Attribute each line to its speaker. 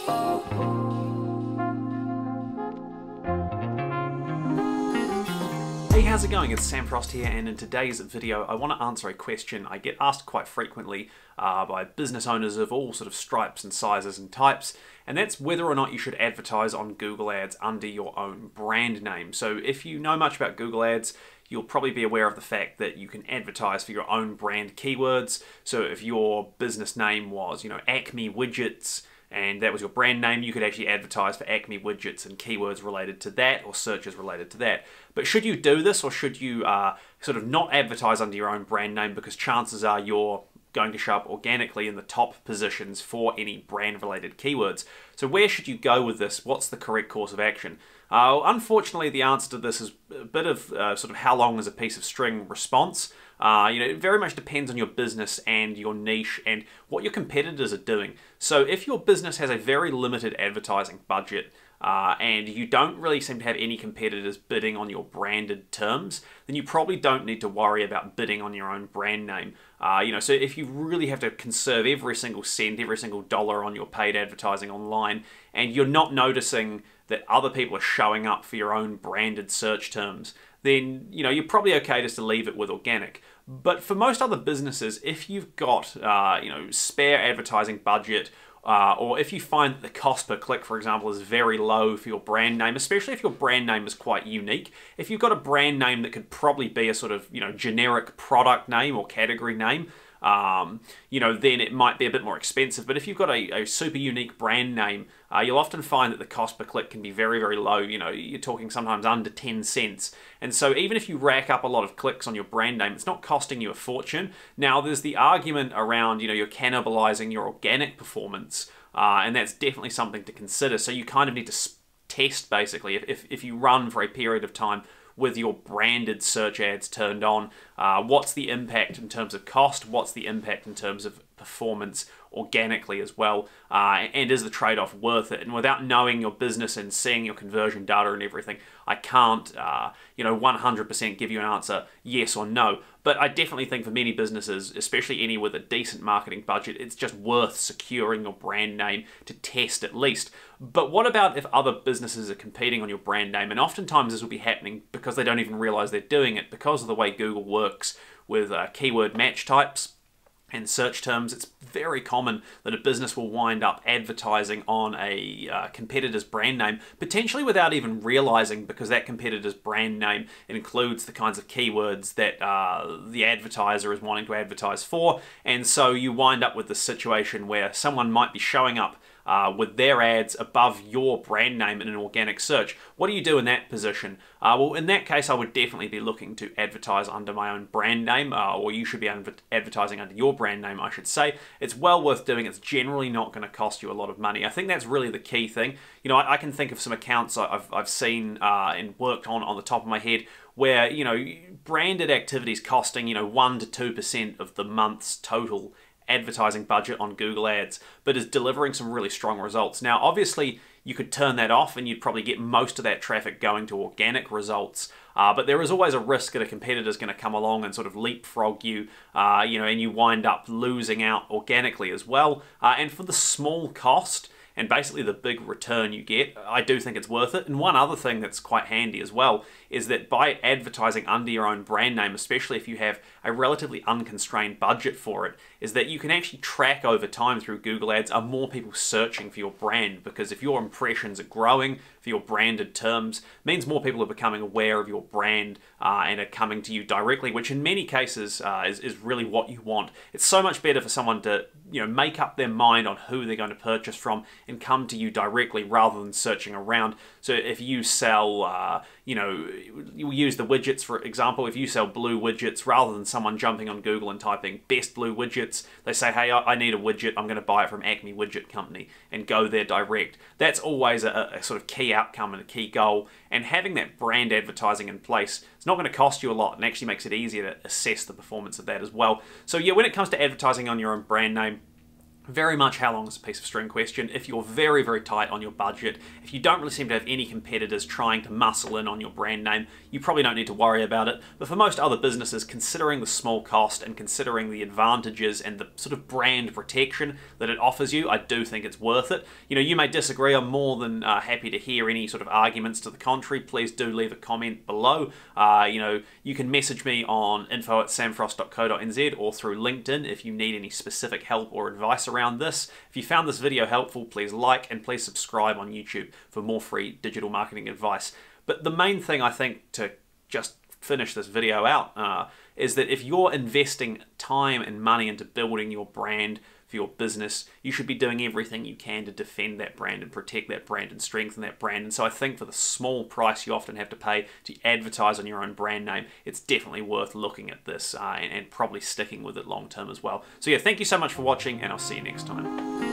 Speaker 1: Hey, how's it going? It's Sam Frost here, and in today's video I want to answer a question I get asked quite frequently by business owners of all sort of stripes and sizes and types, and that's whether or not you should advertise on Google Ads under your own brand name. So if you know much about Google Ads, you'll probably be aware of the fact that you can advertise for your own brand keywords. So if your business name was, Acme Widgets, and that was your brand name, you could actually advertise for Acme Widgets and keywords related to that or searches related to that. But should you do this, or should you sort of not advertise under your own brand name, because chances are you're going to show up organically in the top positions for any brand related keywords? So where should you go with this? What's the correct course of action? Unfortunately, the answer to this is a bit of sort of how long is a piece of string response. It very much depends on your business and your niche and what your competitors are doing. So if your business has a very limited advertising budget and you don't really seem to have any competitors bidding on your branded terms, then you probably don't need to worry about bidding on your own brand name. So if you really have to conserve every single cent, every single dollar on your paid advertising online, and you're not noticing that other people are showing up for your own branded search terms, then you're probably okay just to leave it with organic. But for most other businesses, if you've got spare advertising budget, or if you find that the cost per click, for example, is very low for your brand name, especially if your brand name is quite unique, if you've got a brand name that could probably be a sort of generic product name or category name, then it might be a bit more expensive. But if you've got a super unique brand name, you'll often find that the cost per click can be very, very low. You're talking sometimes under 10 cents. And so even if you rack up a lot of clicks on your brand name, it's not costing you a fortune. Now, there's the argument around, you're cannibalizing your organic performance, and that's definitely something to consider. So you kind of need to test, basically, if you run for a period of time with your branded search ads turned on, what's the impact in terms of cost, what's the impact in terms of performance organically as well, and is the trade-off worth it? And without knowing your business and seeing your conversion data and everything, I can't 100% give you an answer yes or no. But I definitely think for many businesses, especially any with a decent marketing budget, it's just worth securing your brand name to test at least. But what about if other businesses are competing on your brand name? And oftentimes this will be happening because they don't even realize they're doing it, because of the way Google works with keyword match types and search terms. It's very common that a business will wind up advertising on a competitor's brand name, potentially without even realizing, because that competitor's brand name includes the kinds of keywords that the advertiser is wanting to advertise for. And so you wind up with the situation where someone might be showing up with their ads above your brand name in an organic search. What do you do in that position? Well, in that case, I would definitely be looking to advertise under my own brand name, or you should be advertising under your brand name, I should say. It's well worth doing. It's generally not going to cost you a lot of money. I think that's really the key thing. I can think of some accounts I've seen and worked on the top of my head where, branded activities costing, 1 to 2% of the month's total advertising budget on Google Ads, but is delivering some really strong results. Now, obviously, you could turn that off and you'd probably get most of that traffic going to organic results, but there is always a risk that a competitor is going to come along and sort of leapfrog you, and you wind up losing out organically as well. And for the small cost and basically the big return you get, I do think it's worth it. And one other thing that's quite handy as well is that by advertising under your own brand name, especially if you have a relatively unconstrained budget for it, is that you can actually track over time through Google Ads, are more people searching for your brand? Because if your impressions are growing for your branded terms, means more people are becoming aware of your brand and are coming to you directly, which in many cases is really what you want. It's so much better for someone to make up their mind on who they're going to purchase from and come to you directly rather than searching around. So if you sell, you use the widgets, for example. If you sell blue widgets, rather than someone jumping on Google and typing best blue widgets, they say, hey, I need a widget, I'm going to buy it from Acme Widget Company, and go there direct. That's always a sort of key outcome and a key goal. And having that brand advertising in place, it's not going to cost you a lot and actually makes it easier to assess the performance of that as well. So yeah, when it comes to advertising on your own brand name, Very much how long is a piece of string question. If you're very, very tight on your budget, if you don't really seem to have any competitors trying to muscle in on your brand name, you probably don't need to worry about it. But for most other businesses, considering the small cost and considering the advantages and the sort of brand protection that it offers you, I do think it's worth it. You know, you may disagree. I'm more than happy to hear any sort of arguments to the contrary. Please do leave a comment below. You know, you can message me on info@samfrost.co.nz or through LinkedIn if you need any specific help or advice around this. If you found this video helpful, please like and please subscribe on YouTube for more free digital marketing advice. But the main thing I think to just finish this video out is that if you're investing time and money into building your brand for your business, you should be doing everything you can to defend that brand and protect that brand and strengthen that brand. And so I think for the small price you often have to pay to advertise on your own brand name, it's definitely worth looking at this and probably sticking with it long term as well. So yeah, thank you so much for watching, and I'll see you next time.